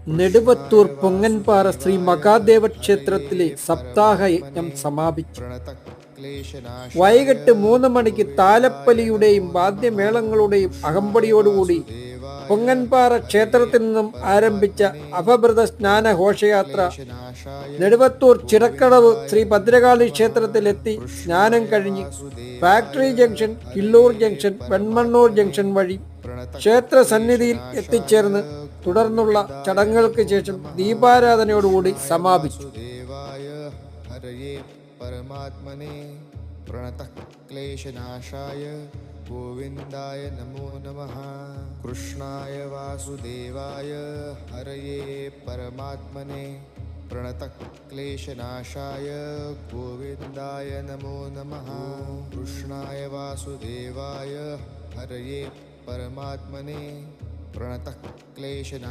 നെടുവത്തൂർ പൊങ്ങൻപാറ ശ്രീ മഹാദേവ ക്ഷേത്രത്തിലെ സപ്താഹ യജ്ഞം സമാപിച്ചു. വൈകിട്ട് 3 മണിക്ക് താലപ്പൊലിയുടെയും വാദ്യമേളങ്ങളുടെയും അകമ്പടിയോടുകൂടി പൊങ്ങൻപാറ ക്ഷേത്രത്തിൽ നിന്നും ആരംഭിച്ച അപഭൃത സ്നാന ഘോഷയാത്ര നെടുവത്തൂർ ചിറക്കടവ് ശ്രീ ഭദ്രകാളി ക്ഷേത്രത്തിലെത്തി സ്നാനം കഴിഞ്ഞ് factory junction, Killoor junction, Venmannur junction വഴി ക്ഷേത്ര സന്നിധിയിൽ എത്തിച്ചേർന്ന് തുടർന്നുള്ള ചടങ്ങുകൾക്ക് ശേഷം ദീപാരാധനയോടുകൂടി സമാപിച്ചു. परमात्मने प्रणतः क्लेशनाशाय गोविन्दाय नमो नमः. कृष्णाय वासुदेवाय हरये परमात्मने प्रणतः क्लेशनाशाय गोविन्दाय नमो नमः. कृष्णाय वासुदेवाय हरये परमात्मने प्रणतः क्लेशनाशाय